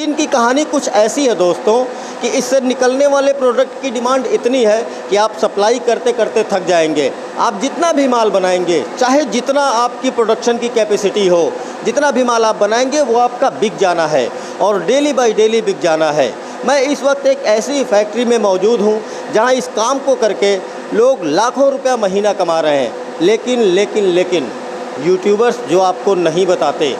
Machine की कहानी कुछ ऐसी है दोस्तों कि इससे निकलने वाले प्रोडक्ट की डिमांड इतनी है कि आप सप्लाई करते करते थक जाएंगे। आप जितना भी माल बनाएंगे, चाहे जितना आपकी प्रोडक्शन की कैपेसिटी हो, जितना भी माल आप बनाएंगे वो आपका बिक जाना है और डेली बाय डेली बिक जाना है। मैं इस वक्त एक ऐसी फैक्ट्री में मौजूद हूँ जहाँ इस काम को करके लोग लाखों रुपया महीना कमा रहे हैं। लेकिन यूट्यूबर्स जो आपको नहीं बताते,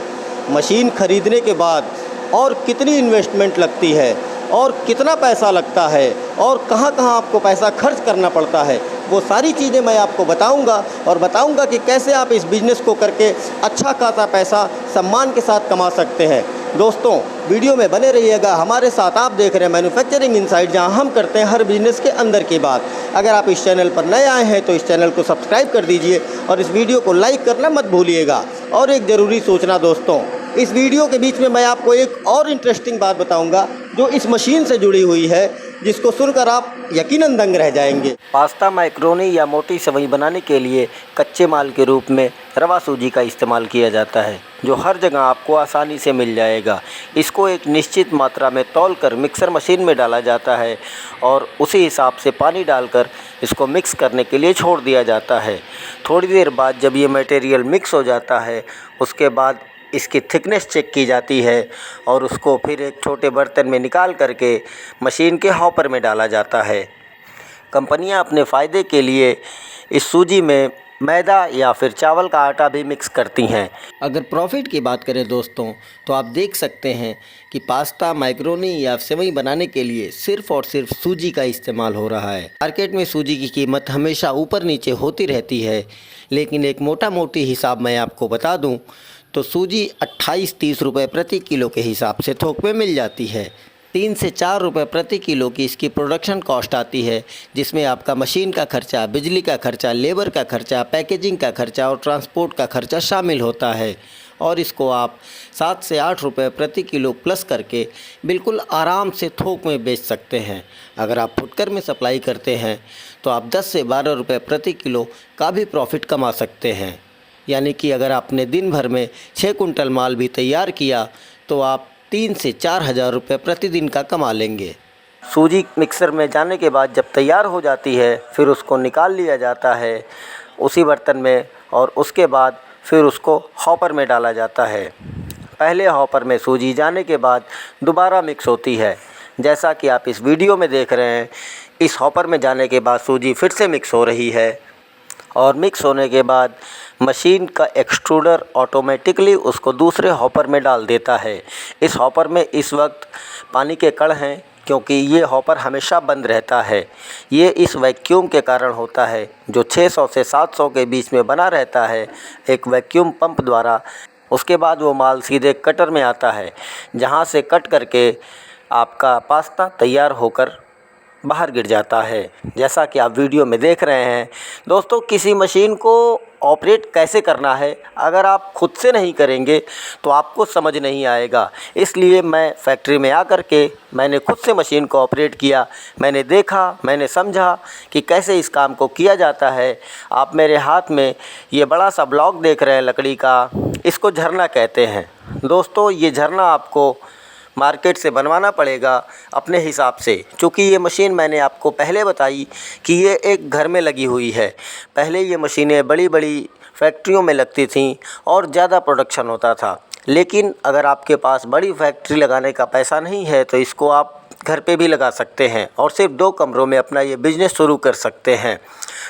मशीन ख़रीदने के बाद और कितनी इन्वेस्टमेंट लगती है और कितना पैसा लगता है और कहाँ कहाँ आपको पैसा खर्च करना पड़ता है, वो सारी चीज़ें मैं आपको बताऊंगा और बताऊंगा कि कैसे आप इस बिज़नेस को करके अच्छा खासा पैसा सम्मान के साथ कमा सकते हैं। दोस्तों, वीडियो में बने रहिएगा हमारे साथ। आप देख रहे हैं मैन्युफैक्चरिंग इनसाइट, जहां हम करते हैं हर बिज़नेस के अंदर की बात। अगर आप इस चैनल पर नए आए हैं तो इस चैनल को सब्सक्राइब कर दीजिए और इस वीडियो को लाइक करना मत भूलिएगा। और एक ज़रूरी सूचना दोस्तों, इस वीडियो के बीच में मैं आपको एक और इंटरेस्टिंग बात बताऊंगा जो इस मशीन से जुड़ी हुई है, जिसको सुनकर आप यकीनन दंग रह जाएंगे। पास्ता, मैक्रोनी या मोटी सेवई बनाने के लिए कच्चे माल के रूप में रवा सूजी का इस्तेमाल किया जाता है, जो हर जगह आपको आसानी से मिल जाएगा। इसको एक निश्चित मात्रा में तौलकर मिक्सर मशीन में डाला जाता है और उसी हिसाब से पानी डालकर इसको मिक्स करने के लिए छोड़ दिया जाता है। थोड़ी देर बाद जब ये मटेरियल मिक्स हो जाता है, उसके बाद इसकी थिकनेस चेक की जाती है और उसको फिर एक छोटे बर्तन में निकाल करके मशीन के हॉपर में डाला जाता है। कंपनियां अपने फ़ायदे के लिए इस सूजी में मैदा या फिर चावल का आटा भी मिक्स करती हैं। अगर प्रॉफिट की बात करें दोस्तों, तो आप देख सकते हैं कि पास्ता, मैक्रोनी या सेवई बनाने के लिए सिर्फ़ और सिर्फ सूजी का इस्तेमाल हो रहा है। मार्केट में सूजी की कीमत हमेशा ऊपर नीचे होती रहती है, लेकिन एक मोटी हिसाब मैं आपको बता दूं तो सूजी 28-30 रुपये प्रति किलो के हिसाब से थोक में मिल जाती है। 3 से 4 रुपये प्रति किलो की इसकी प्रोडक्शन कॉस्ट आती है, जिसमें आपका मशीन का खर्चा, बिजली का खर्चा, लेबर का खर्चा, पैकेजिंग का खर्चा और ट्रांसपोर्ट का खर्चा शामिल होता है। और इसको आप 7 से 8 रुपये प्रति किलो प्लस करके बिल्कुल आराम से थोक में बेच सकते हैं। अगर आप फुटकर में सप्लाई करते हैं तो आप 10 से 12 रुपये प्रति किलो का भी प्रॉफिट कमा सकते हैं। यानी कि अगर आपने दिन भर में 6 कुंटल माल भी तैयार किया तो आप 3 से 4 हज़ार रुपये प्रतिदिन का कमा लेंगे। सूजी मिक्सर में जाने के बाद जब तैयार हो जाती है, फिर उसको निकाल लिया जाता है उसी बर्तन में और उसके बाद फिर उसको हॉपर में डाला जाता है। पहले हॉपर में सूजी जाने के बाद दोबारा मिक्स होती है, जैसा कि आप इस वीडियो में देख रहे हैं। इस हॉपर में जाने के बाद सूजी फिर से मिक्स हो रही है और मिक्स होने के बाद मशीन का एक्सट्रूडर ऑटोमेटिकली उसको दूसरे हॉपर में डाल देता है। इस हॉपर में इस वक्त पानी के कण हैं, क्योंकि ये हॉपर हमेशा बंद रहता है। ये इस वैक्यूम के कारण होता है, जो 600 से 700 के बीच में बना रहता है एक वैक्यूम पंप द्वारा। उसके बाद वो माल सीधे कटर में आता है, जहाँ से कट करके आपका पास्ता तैयार होकर बाहर गिर जाता है, जैसा कि आप वीडियो में देख रहे हैं। दोस्तों, किसी मशीन को ऑपरेट कैसे करना है अगर आप खुद से नहीं करेंगे तो आपको समझ नहीं आएगा। इसलिए मैं फैक्ट्री में आकर के मैंने खुद से मशीन को ऑपरेट किया। मैंने देखा, मैंने समझा कि कैसे इस काम को किया जाता है। आप मेरे हाथ में ये बड़ा सा ब्लॉक देख रहे हैं लकड़ी का, इसको झरना कहते हैं। दोस्तों, ये झरना आपको मार्केट से बनवाना पड़ेगा अपने हिसाब से, क्योंकि ये मशीन मैंने आपको पहले बताई कि ये एक घर में लगी हुई है। पहले ये मशीनें बड़ी बड़ी फैक्ट्रियों में लगती थीं और ज़्यादा प्रोडक्शन होता था। लेकिन अगर आपके पास बड़ी फैक्ट्री लगाने का पैसा नहीं है तो इसको आप घर पे भी लगा सकते हैं और सिर्फ 2 कमरों में अपना ये बिज़नेस शुरू कर सकते हैं।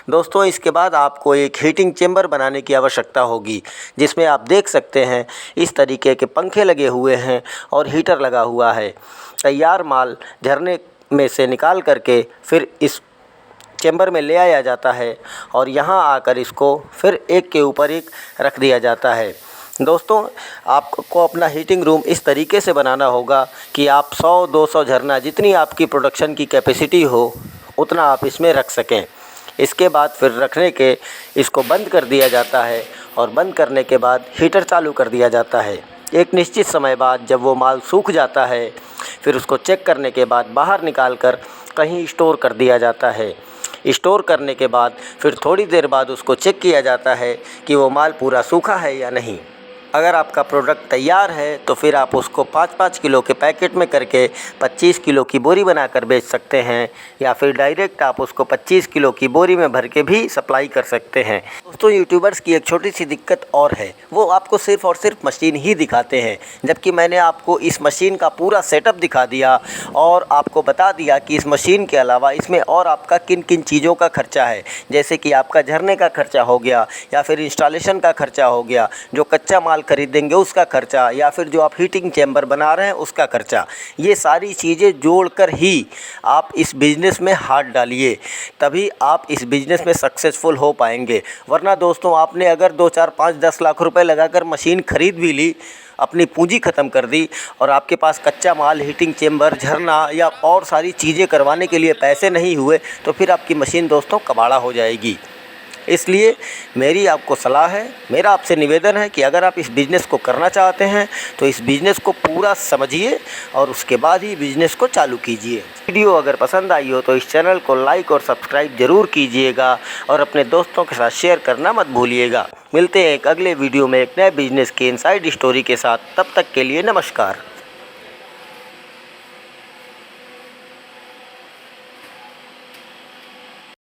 दोस्तों, इसके बाद आपको एक हीटिंग चेम्बर बनाने की आवश्यकता होगी, जिसमें आप देख सकते हैं इस तरीके के पंखे लगे हुए हैं और हीटर लगा हुआ है। तैयार माल झरने में से निकाल करके फिर इस चेम्बर में ले आया जाता है और यहाँ आकर इसको फिर एक के ऊपर एक रख दिया जाता है। दोस्तों, आपको अपना हीटिंग रूम इस तरीके से बनाना होगा कि आप 100-200 झरना, जितनी आपकी प्रोडक्शन की कैपेसिटी हो उतना आप इसमें रख सकें। इसके बाद फिर रखने के इसको बंद कर दिया जाता है और बंद करने के बाद हीटर चालू कर दिया जाता है। एक निश्चित समय बाद जब वो माल सूख जाता है, फिर उसको चेक करने के बाद बाहर निकाल कर कहीं स्टोर कर दिया जाता है। स्टोर करने के बाद फिर थोड़ी देर बाद उसको चेक किया जाता है कि वो माल पूरा सूखा है या नहीं। अगर आपका प्रोडक्ट तैयार है तो फिर आप उसको 5-5 किलो के पैकेट में करके 25 किलो की बोरी बनाकर बेच सकते हैं, या फिर डायरेक्ट आप उसको 25 किलो की बोरी में भर के भी सप्लाई कर सकते हैं। दोस्तों, यूट्यूबर्स की एक छोटी सी दिक्कत और है, वो आपको सिर्फ़ और सिर्फ मशीन ही दिखाते हैं, जबकि मैंने आपको इस मशीन का पूरा सेटअप दिखा दिया और आपको बता दिया कि इस मशीन के अलावा इसमें और आपका किन किन चीज़ों का खर्चा है, जैसे कि आपका झरने का खर्चा हो गया, या फिर इंस्टॉलेशन का खर्चा हो गया, जो कच्चा माल खरीदेंगे उसका खर्चा, या फिर जो आप हीटिंग चैम्बर बना रहे हैं उसका खर्चा। ये सारी चीज़ें जोड़कर ही आप इस बिज़नेस में हाथ डालिए, तभी आप इस बिज़नेस में सक्सेसफुल हो पाएंगे। वरना दोस्तों, आपने अगर 2, 4, 5, 10 लाख रुपए लगाकर मशीन खरीद भी ली, अपनी पूंजी ख़त्म कर दी और आपके पास कच्चा माल, हीटिंग चैम्बर, झरना या और सारी चीज़ें करवाने के लिए पैसे नहीं हुए, तो फिर आपकी मशीन दोस्तों कबाड़ा हो जाएगी। इसलिए मेरी आपको सलाह है, मेरा आपसे निवेदन है कि अगर आप इस बिज़नेस को करना चाहते हैं तो इस बिज़नेस को पूरा समझिए और उसके बाद ही बिज़नेस को चालू कीजिए। वीडियो अगर पसंद आई हो तो इस चैनल को लाइक और सब्सक्राइब ज़रूर कीजिएगा और अपने दोस्तों के साथ शेयर करना मत भूलिएगा। मिलते हैं एक अगले वीडियो में एक नए बिज़नेस के इनसाइड स्टोरी के साथ। तब तक के लिए नमस्कार।